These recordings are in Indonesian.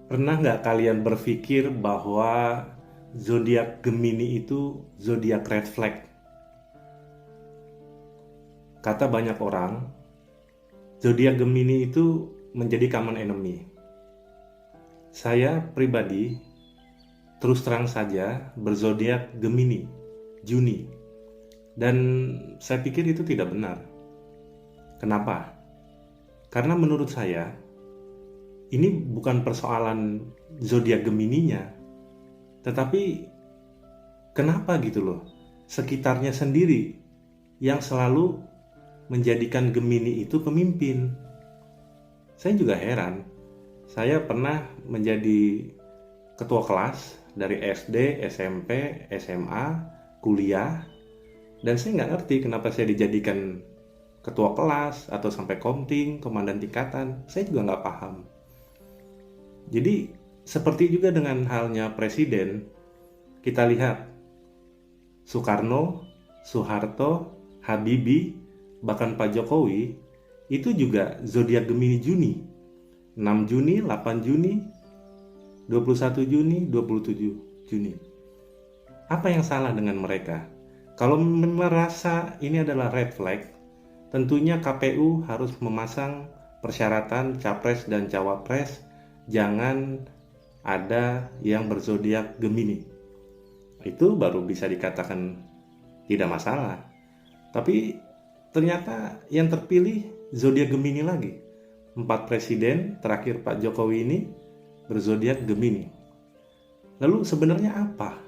Pernah nggak kalian berpikir bahwa zodiak Gemini itu zodiak red flag? Kata banyak orang, zodiak Gemini itu menjadi common enemy. Saya pribadi terus terang saja berzodiak Gemini, Juni, dan saya pikir itu tidak benar. Kenapa? Karena menurut saya ini bukan persoalan zodiak Gemininya, tetapi kenapa gitu loh, sekitarnya sendiri yang selalu menjadikan Gemini itu pemimpin. Saya juga heran. Saya pernah menjadi ketua kelas dari SD, SMP, SMA, kuliah, dan saya nggak ngerti kenapa saya dijadikan ketua kelas atau sampai komting, komandan tingkatan. Saya juga nggak paham. Jadi seperti juga dengan halnya presiden, kita lihat Soekarno, Soeharto, Habibie, bahkan Pak Jokowi itu juga zodiak Gemini Juni. 6 Juni, 8 Juni, 21 Juni, 27 Juni. Apa yang salah dengan mereka? Kalau merasa ini adalah red flag, tentunya KPU harus memasang persyaratan capres dan cawapres jangan ada yang berzodiak Gemini. Itu baru bisa dikatakan tidak masalah. Tapi ternyata yang terpilih zodiak Gemini lagi. 4 presiden terakhir Pak Jokowi ini berzodiak Gemini. Lalu sebenarnya apa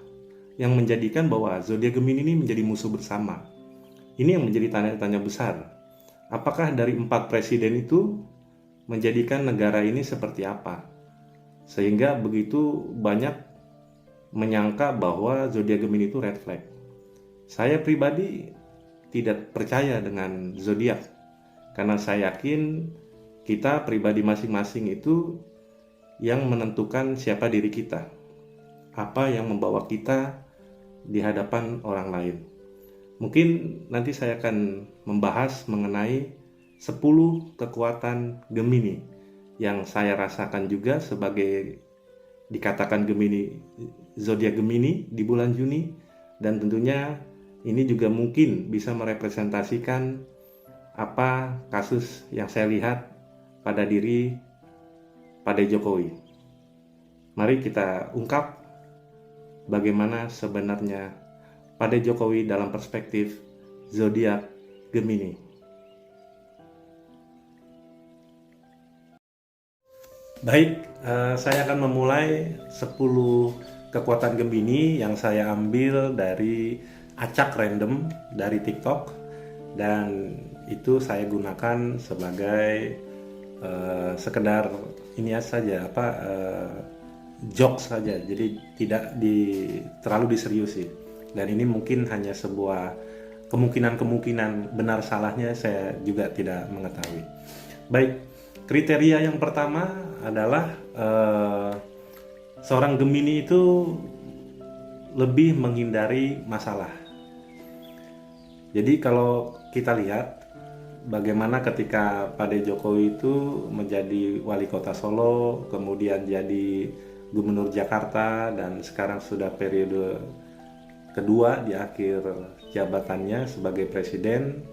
yang menjadikan bahwa zodiak Gemini ini menjadi musuh bersama? Ini yang menjadi tanda-tanya besar. Apakah dari 4 presiden itu menjadikan negara ini seperti apa? Sehingga begitu banyak menyangka bahwa zodiak Gemini itu red flag. Saya pribadi tidak percaya dengan zodiak karena saya yakin kita pribadi masing-masing itu yang menentukan siapa diri kita, apa yang membawa kita di hadapan orang lain. Mungkin nanti saya akan membahas mengenai 10 kekuatan Gemini yang saya rasakan juga sebagai dikatakan Gemini, zodiak Gemini di bulan Juni, dan tentunya ini juga mungkin bisa merepresentasikan apa kasus yang saya lihat pada diri Pak Jokowi. Mari kita ungkap bagaimana sebenarnya Pak Jokowi dalam perspektif zodiak Gemini. Baik, saya akan memulai 10 kekuatan Gemini yang saya ambil dari acak random dari TikTok, dan itu saya gunakan sebagai sekedar ini saja jokes saja, jadi tidak terlalu diseriusi. Dan ini mungkin hanya sebuah kemungkinan benar salahnya saya juga tidak mengetahui. Baik, kriteria yang pertama adalah seorang Gemini itu lebih menghindari masalah. Jadi kalau kita lihat bagaimana ketika Pak Jokowi itu menjadi wali kota Solo, kemudian jadi gubernur Jakarta, dan sekarang sudah periode kedua di akhir jabatannya sebagai presiden,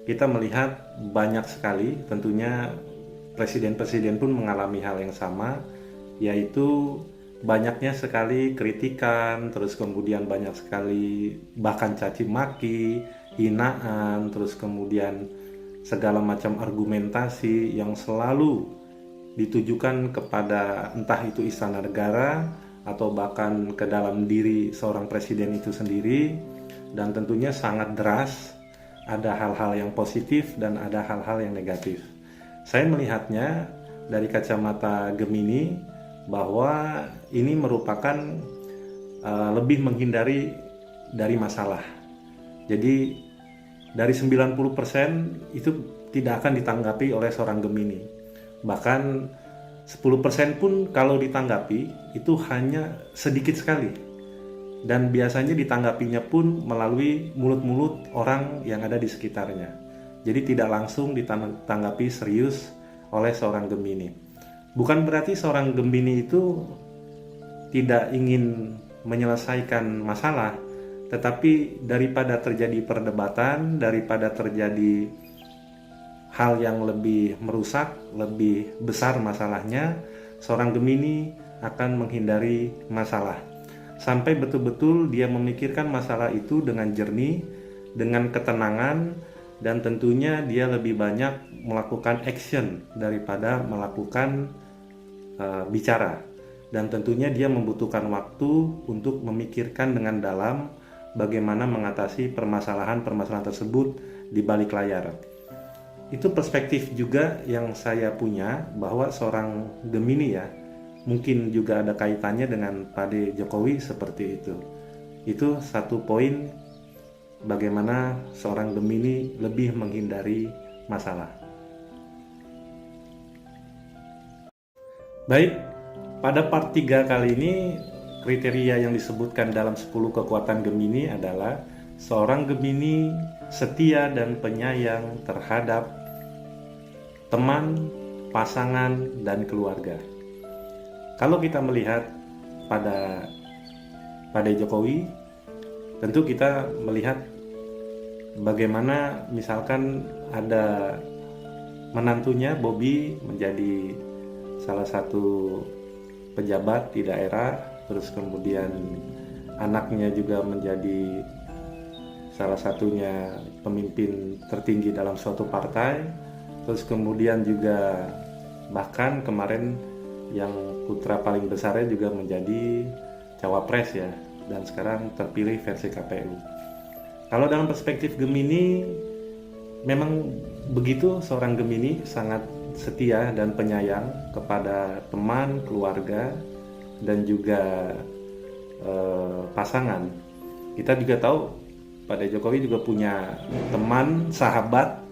kita melihat banyak sekali, tentunya presiden-presiden pun mengalami hal yang sama, yaitu banyaknya sekali kritikan, terus kemudian banyak sekali bahkan caci maki, hinaan, terus kemudian segala macam argumentasi yang selalu ditujukan kepada entah itu istana negara atau bahkan ke dalam diri seorang presiden itu sendiri, dan tentunya sangat deras. Ada hal-hal yang positif dan ada hal-hal yang negatif. Saya melihatnya dari kacamata Gemini bahwa ini merupakan lebih menghindari dari masalah. Jadi dari 90% itu tidak akan ditanggapi oleh seorang Gemini. Bahkan 10% pun kalau ditanggapi itu hanya sedikit sekali. Dan biasanya ditanggapinya pun melalui mulut-mulut orang yang ada di sekitarnya. Jadi tidak langsung ditanggapi serius oleh seorang Gemini. Bukan berarti seorang Gemini itu tidak ingin menyelesaikan masalah, tetapi daripada terjadi perdebatan, daripada terjadi hal yang lebih merusak, lebih besar masalahnya, seorang Gemini akan menghindari masalah. Sampai betul-betul dia memikirkan masalah itu dengan jernih, dengan ketenangan, dan tentunya dia lebih banyak melakukan action daripada melakukan bicara. Dan tentunya dia membutuhkan waktu untuk memikirkan dengan dalam bagaimana mengatasi permasalahan-permasalahan tersebut di balik layar. Itu perspektif juga yang saya punya, bahwa seorang Gemini ya, mungkin juga ada kaitannya dengan Pak Jokowi seperti itu. Itu satu poin bagaimana seorang Gemini lebih menghindari masalah. Baik, pada part 3 kali ini kriteria yang disebutkan dalam 10 kekuatan Gemini adalah seorang Gemini setia dan penyayang terhadap teman, pasangan, dan keluarga. Kalau kita melihat pada Jokowi, tentu kita melihat bagaimana misalkan ada menantunya Bobi menjadi salah satu pejabat di daerah, terus kemudian anaknya juga menjadi salah satunya pemimpin tertinggi dalam suatu partai, terus kemudian juga bahkan kemarin yang putra paling besarnya juga menjadi cawapres ya, dan sekarang terpilih versi KPU. Kalau dalam perspektif Gemini, memang begitu, seorang Gemini sangat setia dan penyayang kepada teman, keluarga, dan juga pasangan. Kita juga tahu Pak Jokowi juga punya teman, sahabat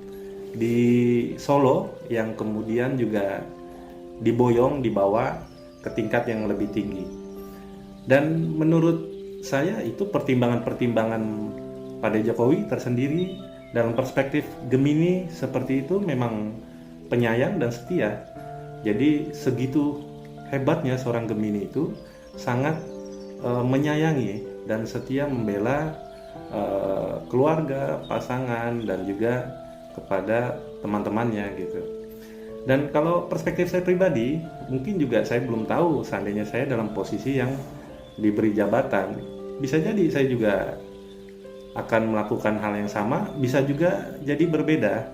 di Solo yang kemudian juga diboyong, dibawa ke tingkat yang lebih tinggi. Dan menurut saya itu pertimbangan-pertimbangan Pak Jokowi tersendiri. Dalam perspektif Gemini seperti itu memang penyayang dan setia. Jadi segitu hebatnya seorang Gemini itu sangat menyayangi dan setia membela keluarga, pasangan, dan juga kepada teman-temannya gitu. Dan kalau perspektif saya pribadi, mungkin juga saya belum tahu seandainya saya dalam posisi yang diberi jabatan, bisa jadi saya juga akan melakukan hal yang sama, bisa juga jadi berbeda.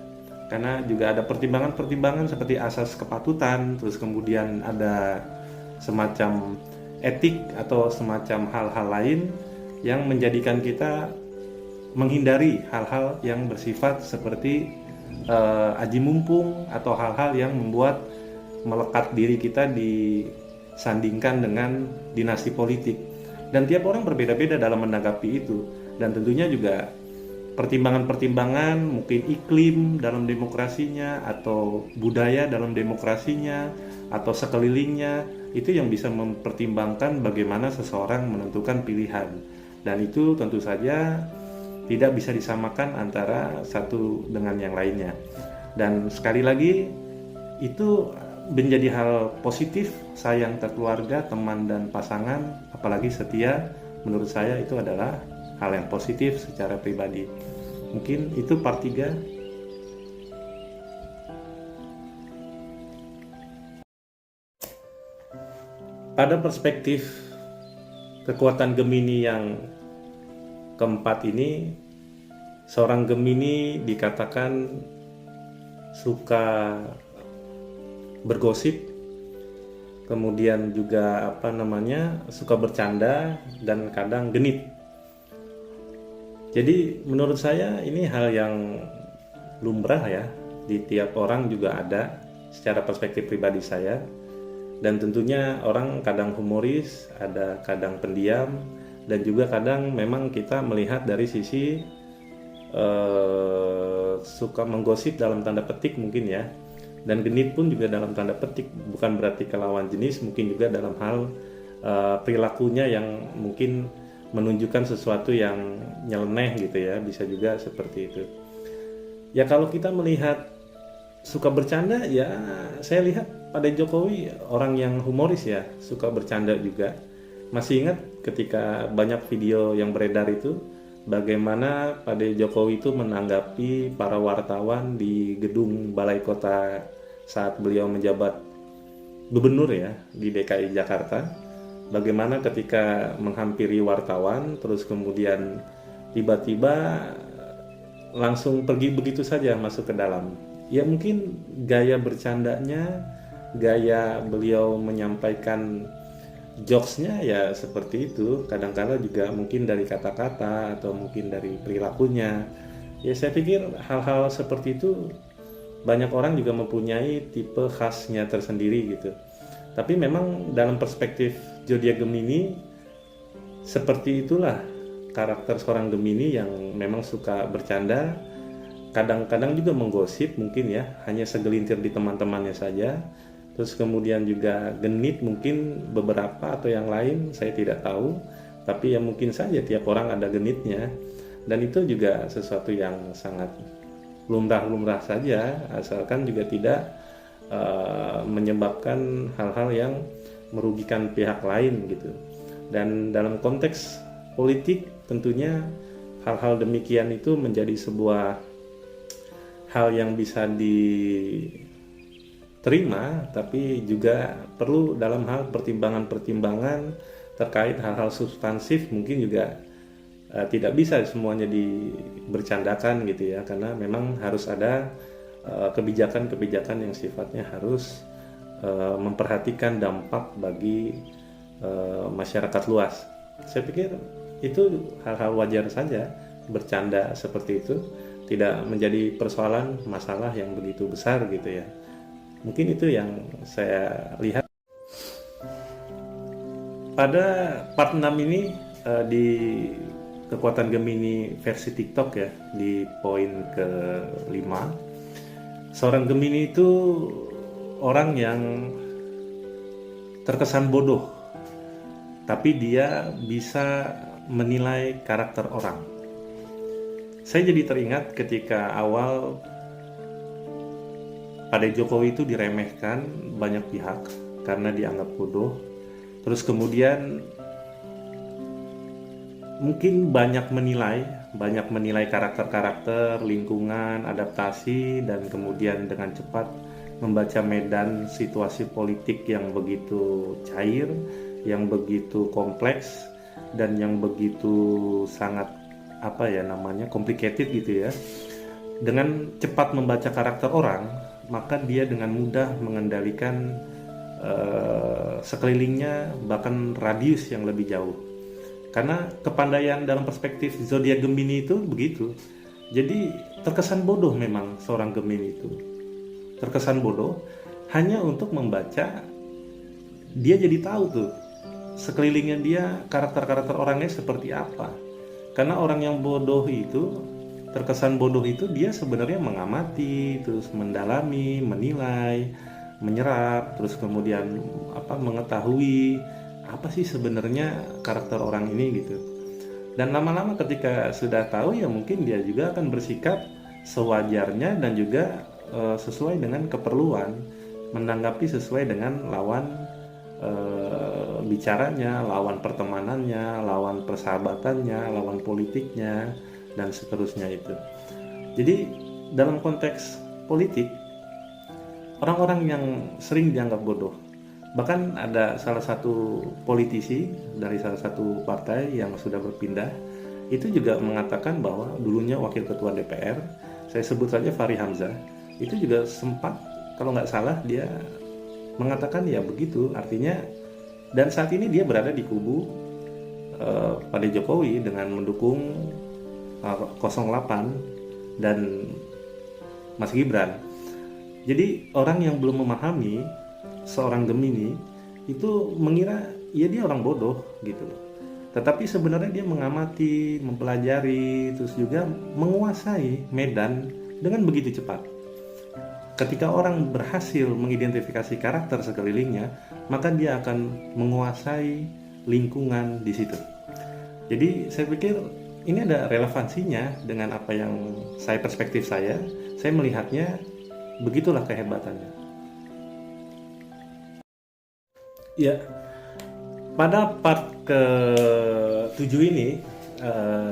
Karena juga ada pertimbangan-pertimbangan seperti asas kepatutan, terus kemudian ada semacam etik atau semacam hal-hal lain yang menjadikan kita menghindari hal-hal yang bersifat seperti aji mumpung atau hal-hal yang membuat melekat diri kita disandingkan dengan dinasti politik. Dan tiap orang berbeda-beda dalam menanggapi itu, dan tentunya juga pertimbangan-pertimbangan mungkin iklim dalam demokrasinya atau budaya dalam demokrasinya atau sekelilingnya, itu yang bisa mempertimbangkan bagaimana seseorang menentukan pilihan. Dan itu tentu saja tidak bisa disamakan antara satu dengan yang lainnya. Dan sekali lagi, itu menjadi hal positif, sayang ke keluarga, teman, dan pasangan, apalagi setia. Menurut saya itu adalah hal yang positif secara pribadi. Mungkin itu part 3. Pada perspektif kekuatan Gemini yang keempat ini, seorang Gemini dikatakan suka bergosip, kemudian juga suka bercanda dan kadang genit. Jadi menurut saya ini hal yang lumrah ya, di tiap orang juga ada secara perspektif pribadi saya. Dan tentunya orang kadang humoris, ada kadang pendiam, dan juga kadang memang kita melihat dari sisi suka menggosip dalam tanda petik mungkin ya. Dan genit pun juga dalam tanda petik, bukan berarti ke lawan jenis, mungkin juga dalam hal perilakunya yang mungkin menunjukkan sesuatu yang nyeleneh gitu ya, bisa juga seperti itu. Ya kalau kita melihat suka bercanda, ya saya lihat Pak Jokowi orang yang humoris ya, suka bercanda juga. Masih ingat ketika banyak video yang beredar itu, bagaimana Pak Jokowi itu menanggapi para wartawan di gedung Balai Kota saat beliau menjabat gubernur ya di DKI Jakarta. Bagaimana ketika menghampiri wartawan, terus kemudian tiba-tiba langsung pergi begitu saja masuk ke dalam. Ya mungkin gaya bercandanya, gaya beliau menyampaikan jokesnya ya seperti itu. Kadang-kala juga mungkin dari kata-kata atau mungkin dari perilakunya. Ya saya pikir hal-hal seperti itu banyak orang juga mempunyai tipe khasnya tersendiri gitu. Tapi memang dalam perspektif zodiak Gemini, seperti itulah karakter seorang Gemini yang memang suka bercanda, kadang-kadang juga menggosip mungkin ya, hanya segelintir di teman-temannya saja. Terus kemudian juga genit mungkin beberapa atau yang lain saya tidak tahu, tapi ya mungkin saja tiap orang ada genitnya. Dan itu juga sesuatu yang sangat lumrah-lumrah saja, asalkan juga tidak menyebabkan hal-hal yang merugikan pihak lain gitu. Dan dalam konteks politik tentunya hal-hal demikian itu menjadi sebuah hal yang bisa diterima, tapi juga perlu dalam hal pertimbangan-pertimbangan terkait hal-hal substansif. Mungkin juga tidak bisa semuanya dibercandakan gitu ya, karena memang harus ada kebijakan-kebijakan yang sifatnya harus memperhatikan dampak bagi masyarakat luas. Saya pikir itu hal-hal wajar saja, bercanda seperti itu tidak menjadi persoalan masalah yang begitu besar gitu ya. Mungkin itu yang saya lihat. Pada part 6 ini di kekuatan Gemini versi TikTok ya, di poin ke-5, seorang Gemini itu orang yang terkesan bodoh, tapi dia bisa menilai karakter orang. Saya jadi teringat ketika awal Pak Jokowi itu diremehkan banyak pihak karena dianggap bodoh. Terus kemudian mungkin banyak menilai karakter-karakter, lingkungan, adaptasi, dan kemudian dengan cepat membaca medan situasi politik yang begitu cair, yang begitu kompleks, dan yang begitu sangat complicated gitu ya. Dengan cepat membaca karakter orang, maka dia dengan mudah mengendalikan sekelilingnya, bahkan radius yang lebih jauh. Karena kepandaian dalam perspektif zodiak Gemini itu begitu. Jadi terkesan bodoh memang seorang Gemini itu. Terkesan bodoh hanya untuk membaca, dia jadi tahu tuh sekelilingnya dia, karakter-karakter orangnya seperti apa. Karena orang yang bodoh itu, terkesan bodoh itu, dia sebenarnya mengamati, terus mendalami, menilai, menyerap, terus kemudian mengetahui apa sih sebenarnya karakter orang ini gitu. Dan lama-lama ketika sudah tahu ya mungkin dia juga akan bersikap sewajarnya dan juga sesuai dengan keperluan, menanggapi sesuai dengan lawan bicaranya, lawan pertemanannya, lawan persahabatannya, lawan politiknya, dan seterusnya itu. Jadi dalam konteks politik, orang-orang yang sering dianggap bodoh, bahkan ada salah satu politisi dari salah satu partai yang sudah berpindah, itu juga mengatakan bahwa dulunya wakil ketua DPR, saya sebut saja Fahri Hamzah, itu juga sempat, kalau nggak salah, dia mengatakan ya begitu, artinya, dan saat ini dia berada di kubu Pak Jokowi dengan mendukung 08 dan Mas Gibran. Jadi orang yang belum memahami seorang Gemini itu mengira ya dia orang bodoh gitu. Tetapi sebenarnya dia mengamati, mempelajari, terus juga menguasai medan dengan begitu cepat. Ketika orang berhasil mengidentifikasi karakter sekelilingnya, maka dia akan menguasai lingkungan di situ. Jadi saya pikir ini ada relevansinya dengan apa yang perspektif saya melihatnya begitulah kehebatannya. Ya, pada part ke-7 ini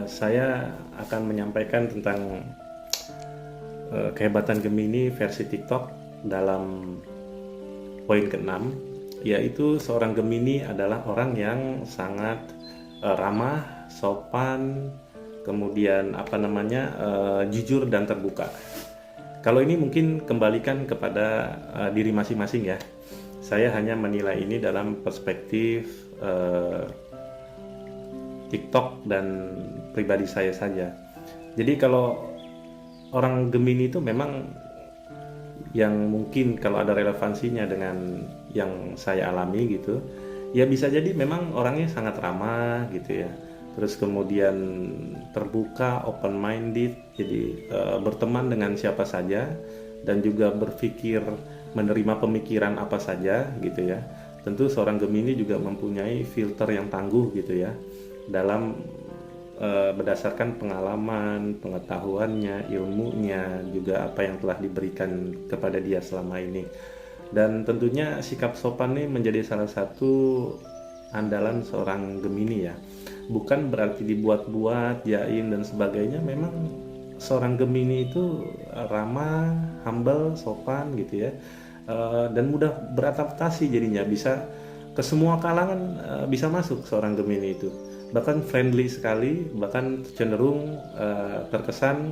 saya akan menyampaikan tentang kehebatan Gemini versi TikTok dalam poin ke-6, yaitu seorang Gemini adalah orang yang sangat ramah, sopan, kemudian jujur dan terbuka. Kalau ini mungkin kembalikan kepada diri masing-masing ya. Saya hanya menilai ini dalam perspektif TikTok dan pribadi saya saja. Jadi kalau orang Gemini itu memang yang mungkin kalau ada relevansinya dengan yang saya alami gitu, ya bisa jadi memang orangnya sangat ramah gitu ya. Terus kemudian terbuka, open minded, jadi berteman dengan siapa saja dan juga berpikir menerima pemikiran apa saja gitu ya. Tentu seorang Gemini juga mempunyai filter yang tangguh gitu ya dalam berdasarkan pengalaman, pengetahuannya, ilmunya, juga apa yang telah diberikan kepada dia selama ini. Dan tentunya sikap sopan ini menjadi salah satu andalan seorang Gemini ya. Bukan berarti dibuat-buat, jaim dan sebagainya. Memang seorang Gemini itu ramah, humble, sopan gitu ya. Dan mudah beradaptasi jadinya, bisa ke semua kalangan, bisa masuk seorang Gemini itu. Bahkan friendly sekali, bahkan cenderung terkesan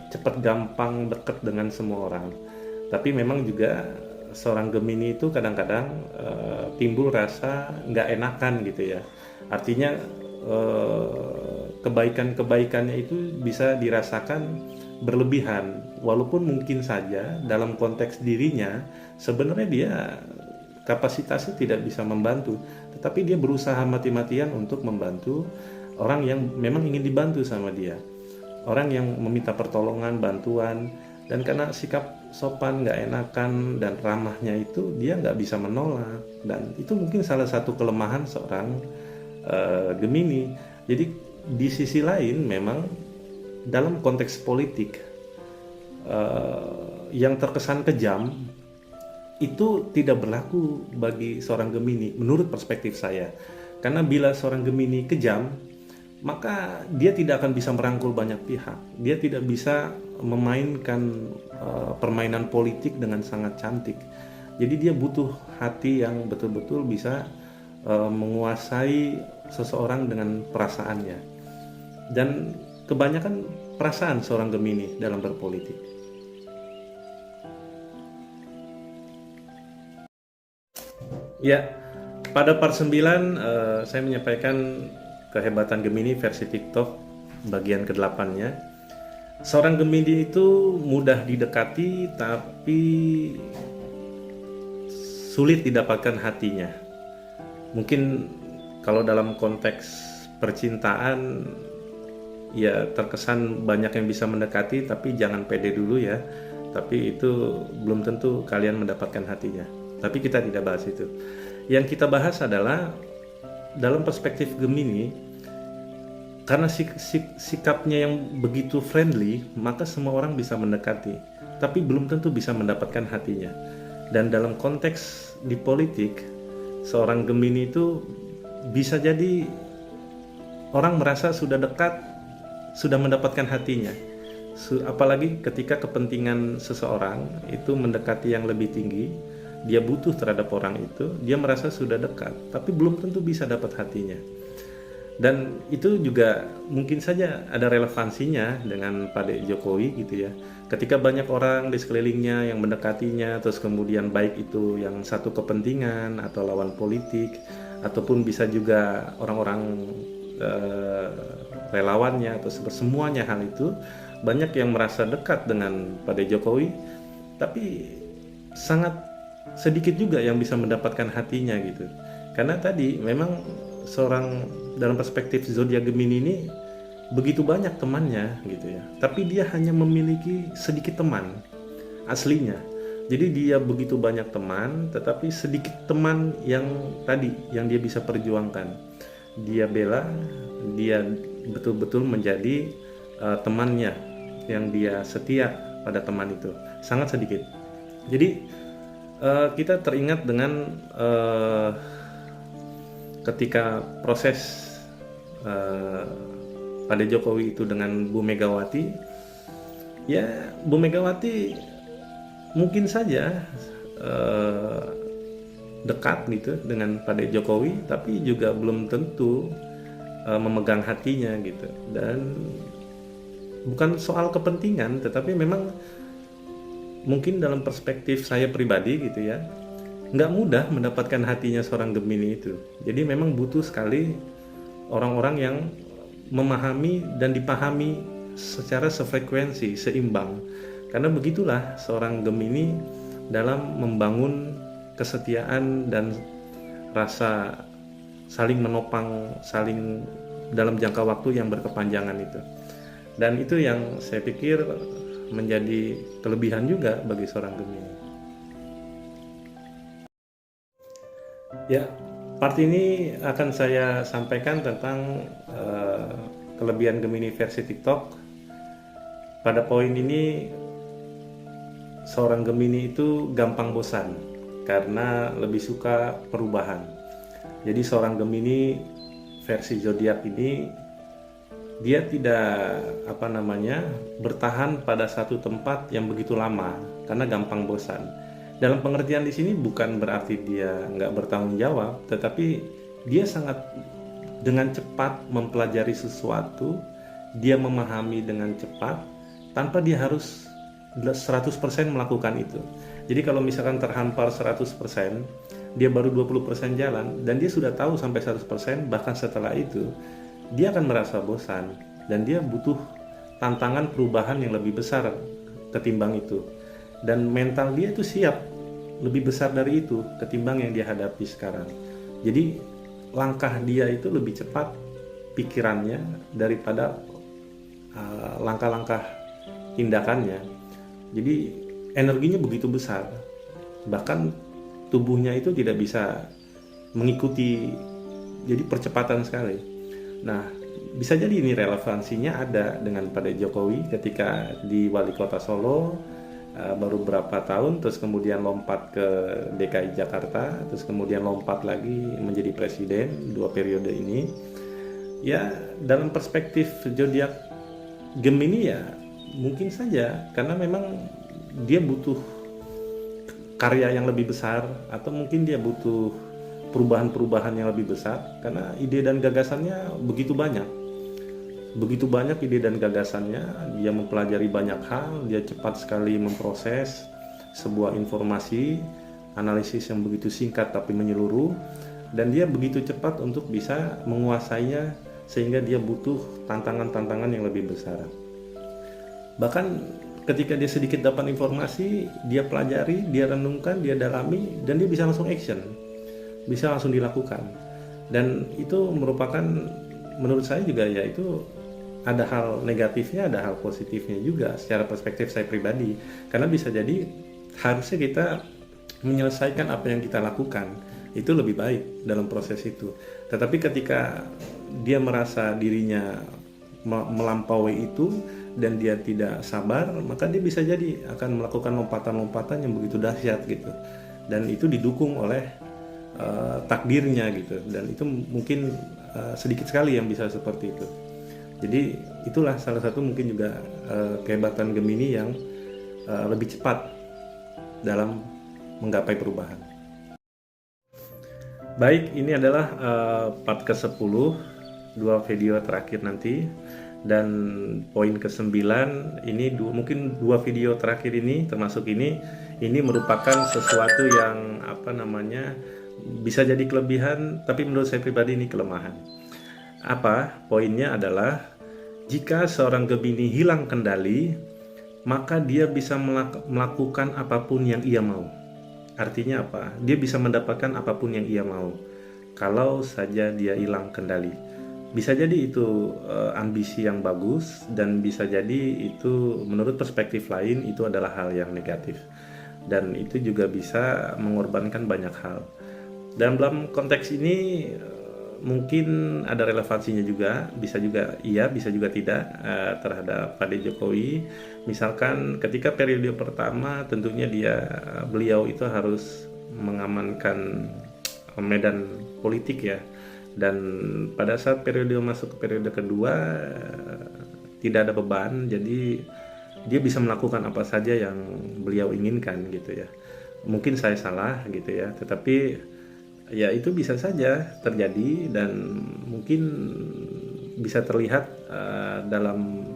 cepat gampang dekat dengan semua orang. Tapi memang juga seorang Gemini itu kadang-kadang timbul rasa nggak enakan gitu ya. Artinya kebaikan-kebaikannya itu bisa dirasakan berlebihan, walaupun mungkin saja dalam konteks dirinya sebenarnya dia kapasitasnya tidak bisa membantu, tetapi dia berusaha mati-matian untuk membantu orang yang memang ingin dibantu sama dia, orang yang meminta pertolongan, bantuan. Dan karena sikap sopan, nggak enakan, dan ramahnya itu, dia nggak bisa menolak. Dan itu mungkin salah satu kelemahan seorang Gemini. Jadi di sisi lain memang dalam konteks politik yang terkesan kejam itu tidak berlaku bagi seorang Gemini menurut perspektif saya. Karena bila seorang Gemini kejam, maka dia tidak akan bisa merangkul banyak pihak. Dia tidak bisa memainkan permainan politik dengan sangat cantik. Jadi dia butuh hati yang betul-betul bisa menguasai seseorang dengan perasaannya. Dan kebanyakan perasaan seorang Gemini dalam berpolitik. Ya, pada part 9 saya menyampaikan kehebatan Gemini versi TikTok bagian ke-8-nya. Seorang Gemini itu mudah didekati tapi sulit didapatkan hatinya. Mungkin kalau dalam konteks percintaan ya terkesan banyak yang bisa mendekati, tapi jangan pede dulu ya. Tapi itu belum tentu kalian mendapatkan hatinya. Tapi kita tidak bahas itu. Yang kita bahas adalah dalam perspektif Gemini, karena sikapnya yang begitu friendly, maka semua orang bisa mendekati, tapi belum tentu bisa mendapatkan hatinya. Dan dalam konteks di politik, seorang Gemini itu bisa jadi orang merasa sudah dekat, sudah mendapatkan hatinya. Apalagi ketika kepentingan seseorang itu mendekati yang lebih tinggi, dia butuh terhadap orang itu, dia merasa sudah dekat, tapi belum tentu bisa dapat hatinya. Dan itu juga mungkin saja ada relevansinya dengan Pak Jokowi gitu ya. Ketika banyak orang di sekelilingnya yang mendekatinya, terus kemudian baik itu yang satu kepentingan atau lawan politik, ataupun bisa juga orang-orang relawannya atau semuanya, hal itu banyak yang merasa dekat dengan Pak Jokowi, tapi sangat sedikit juga yang bisa mendapatkan hatinya gitu. Karena tadi memang seorang dalam perspektif zodiak Gemini ini begitu banyak temannya gitu ya, tapi dia hanya memiliki sedikit teman aslinya. Jadi dia begitu banyak teman, tetapi sedikit teman yang tadi yang dia bisa perjuangkan, dia bela, dia betul-betul menjadi temannya yang dia setia pada teman itu sangat sedikit. Jadi Kita teringat dengan ketika proses eh, pada Jokowi itu dengan Bu Megawati, ya Bu Megawati mungkin saja eh, dekat gitu dengan pada Jokowi, tapi juga belum tentu memegang hatinya gitu. Dan bukan soal kepentingan, tetapi memang mungkin dalam perspektif saya pribadi gitu ya, nggak mudah mendapatkan hatinya seorang Gemini itu. Jadi memang butuh sekali orang-orang yang memahami dan dipahami secara sefrekuensi, seimbang. Karena begitulah seorang Gemini dalam membangun kesetiaan dan rasa saling menopang, saling dalam jangka waktu yang berkepanjangan itu. Dan itu yang saya pikir menjadi kelebihan juga bagi seorang Gemini. Ya, part ini akan saya sampaikan tentang kelebihan Gemini versi TikTok. Pada poin ini, seorang Gemini itu gampang bosan karena lebih suka perubahan. Jadi seorang Gemini versi zodiak ini dia tidak bertahan pada satu tempat yang begitu lama karena gampang bosan. Dalam pengertian di sini bukan berarti dia nggak bertanggung jawab, tetapi dia sangat dengan cepat mempelajari sesuatu, dia memahami dengan cepat tanpa dia harus 100% melakukan itu. Jadi kalau misalkan terhampar 100%, dia baru 20% jalan dan dia sudah tahu sampai 100%, bahkan setelah itu dia akan merasa bosan dan dia butuh tantangan perubahan yang lebih besar ketimbang itu. Dan mental dia itu siap lebih besar dari itu ketimbang yang dia hadapi sekarang. Jadi langkah dia itu lebih cepat pikirannya daripada langkah-langkah tindakannya. Jadi energinya begitu besar, bahkan tubuhnya itu tidak bisa mengikuti, jadi percepatan sekali. Nah, bisa jadi ini relevansinya ada dengan pada Jokowi ketika di Wali Kota Solo baru berapa tahun, terus kemudian lompat ke DKI Jakarta, terus kemudian lompat lagi menjadi presiden 2 periode ini. Ya, dalam perspektif zodiak Gemini ya mungkin saja karena memang dia butuh karya yang lebih besar, atau mungkin dia butuh perubahan-perubahan yang lebih besar karena ide dan gagasannya begitu banyak ide dan gagasannya. Dia mempelajari banyak hal, dia cepat sekali memproses sebuah informasi, analisis yang begitu singkat tapi menyeluruh, dan dia begitu cepat untuk bisa menguasainya sehingga dia butuh tantangan-tantangan yang lebih besar. Bahkan ketika dia sedikit dapat informasi, dia pelajari, dia renungkan, dia dalami, dan dia bisa langsung action, bisa langsung dilakukan. Dan itu merupakan, menurut saya juga ya, itu ada hal negatifnya, ada hal positifnya juga secara perspektif saya pribadi. Karena bisa jadi harusnya kita menyelesaikan apa yang kita lakukan itu lebih baik dalam proses itu. Tetapi ketika dia merasa dirinya melampaui itu dan dia tidak sabar, maka dia bisa jadi akan melakukan lompatan-lompatan yang begitu dahsyat gitu. Dan itu didukung oleh takdirnya gitu. Dan itu mungkin sedikit sekali yang bisa seperti itu. Jadi itulah salah satu mungkin juga kehebatan Gemini yang lebih cepat dalam menggapai perubahan. Baik, ini adalah part ke-10, 2 video terakhir nanti. Dan poin ke-9 ini mungkin 2 video terakhir ini termasuk ini merupakan sesuatu yang bisa jadi kelebihan, tapi menurut saya pribadi ini kelemahan. Apa? Poinnya adalah jika seorang Gemini hilang kendali, maka dia bisa melakukan apapun yang ia mau. Artinya apa? Dia bisa mendapatkan apapun yang ia mau kalau saja dia hilang kendali. Bisa jadi itu ambisi yang bagus, dan bisa jadi itu menurut perspektif lain itu adalah hal yang negatif. Dan itu juga bisa mengorbankan banyak hal. Dan dalam konteks ini mungkin ada relevansinya juga, bisa juga iya, bisa juga tidak terhadap Pak Jokowi. Misalkan ketika periode pertama tentunya beliau itu harus mengamankan medan politik ya. Dan pada saat periode masuk ke periode kedua tidak ada beban, jadi dia bisa melakukan apa saja yang beliau inginkan gitu ya. Mungkin saya salah gitu ya, tetapi ya itu bisa saja terjadi dan mungkin bisa terlihat dalam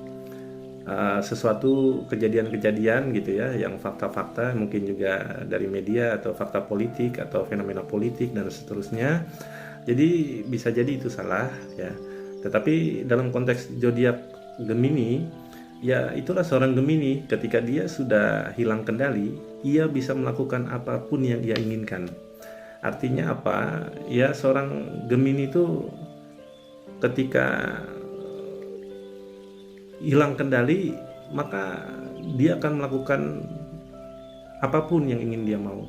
sesuatu kejadian-kejadian gitu ya, yang fakta-fakta mungkin juga dari media atau fakta politik atau fenomena politik dan seterusnya. Jadi bisa jadi itu salah ya. Tetapi dalam konteks zodiak Gemini, ya itulah seorang Gemini, ketika dia sudah hilang kendali, ia bisa melakukan apapun yang ia inginkan. Artinya apa? Ya seorang Gemini itu ketika hilang kendali, maka dia akan melakukan apapun yang ingin dia mau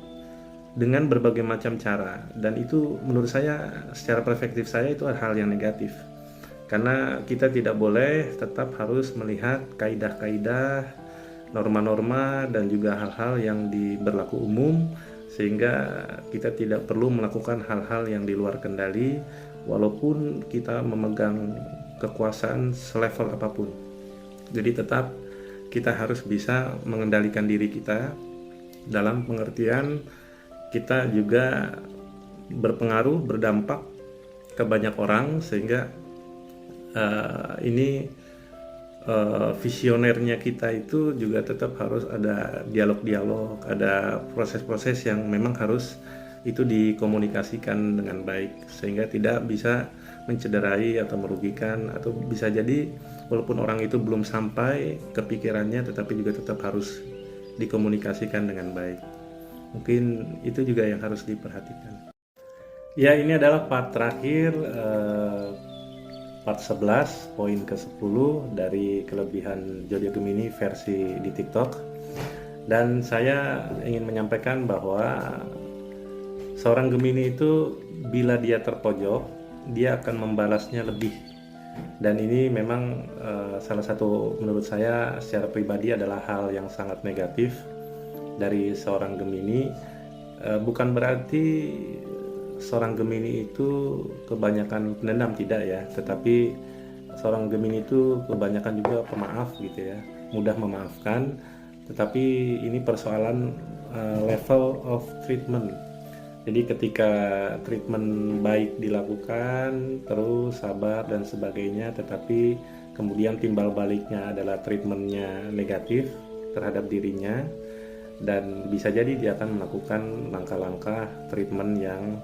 dengan berbagai macam cara, dan itu menurut saya secara perspektif saya itu hal yang negatif, karena kita tidak boleh, tetap harus melihat kaidah-kaidah, norma-norma dan juga hal-hal yang berlaku umum, sehingga kita tidak perlu melakukan hal-hal yang di luar kendali walaupun kita memegang kekuasaan selevel apapun. Jadi tetap kita harus bisa mengendalikan diri kita, dalam pengertian kita juga berpengaruh, berdampak ke banyak orang, sehingga visionernya kita itu juga tetap harus ada dialog-dialog, ada proses-proses yang memang harus itu dikomunikasikan dengan baik, sehingga tidak bisa mencederai atau merugikan, atau bisa jadi walaupun orang itu belum sampai ke pikirannya, tetapi juga tetap harus dikomunikasikan dengan baik. Mungkin itu juga yang harus diperhatikan. Ya, ini adalah part terakhir, part 11, poin ke-10 dari kelebihan zodiak Gemini versi di TikTok. Dan saya ingin menyampaikan bahwa seorang Gemini itu bila dia terpojok, dia akan membalasnya lebih. Dan ini memang salah satu menurut saya secara pribadi adalah hal yang sangat negatif dari seorang Gemini. Bukan berarti seorang Gemini itu kebanyakan pendendam, tidak ya, tetapi seorang Gemini itu kebanyakan juga pemaaf gitu ya, mudah memaafkan. Tetapi ini persoalan level of treatment. Jadi ketika treatment baik dilakukan, terus sabar dan sebagainya, tetapi kemudian timbal baliknya adalah treatmentnya negatif terhadap dirinya, dan bisa jadi dia akan melakukan langkah-langkah treatment yang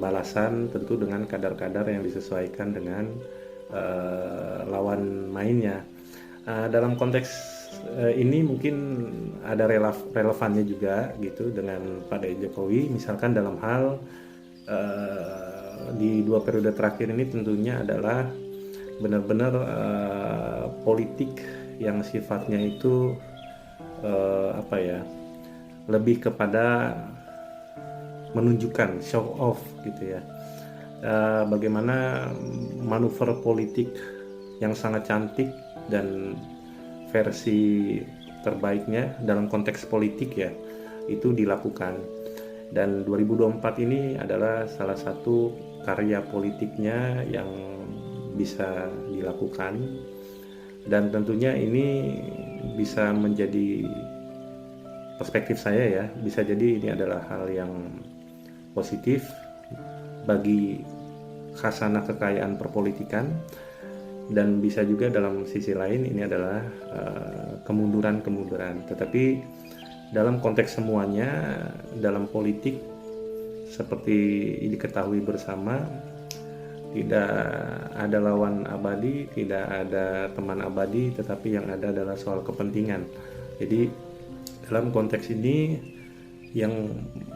balasan, tentu dengan kadar-kadar yang disesuaikan dengan lawan mainnya. Dalam konteks ini mungkin ada relevannya juga gitu dengan Pak Jokowi, misalkan dalam hal di 2 periode terakhir ini tentunya adalah benar-benar politik yang sifatnya itu lebih kepada menunjukkan show off gitu ya, bagaimana manuver politik yang sangat cantik dan versi terbaiknya dalam konteks politik ya itu dilakukan. Dan 2024 ini adalah salah satu karya politiknya yang bisa dilakukan, dan tentunya ini bisa menjadi perspektif saya ya, bisa jadi ini adalah hal yang positif bagi khasanah kekayaan perpolitikan, dan bisa juga dalam sisi lain ini adalah kemunduran. Tetapi dalam konteks semuanya dalam politik, seperti diketahui bersama, tidak ada lawan abadi, tidak ada teman abadi, tetapi yang ada adalah soal kepentingan. Jadi dalam konteks ini yang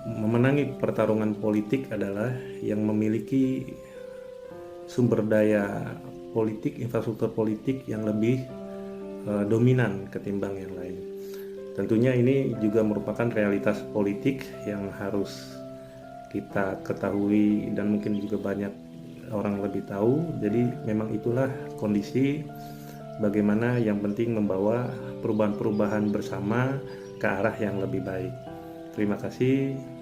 memenangi pertarungan politik adalah yang memiliki sumber daya politik, infrastruktur politik yang lebih dominan ketimbang yang lain. Tentunya ini juga merupakan realitas politik yang harus kita ketahui, dan mungkin juga banyak orang lebih tahu. Jadi memang itulah kondisi, bagaimana yang penting membawa perubahan-perubahan bersama ke arah yang lebih baik. Terima kasih.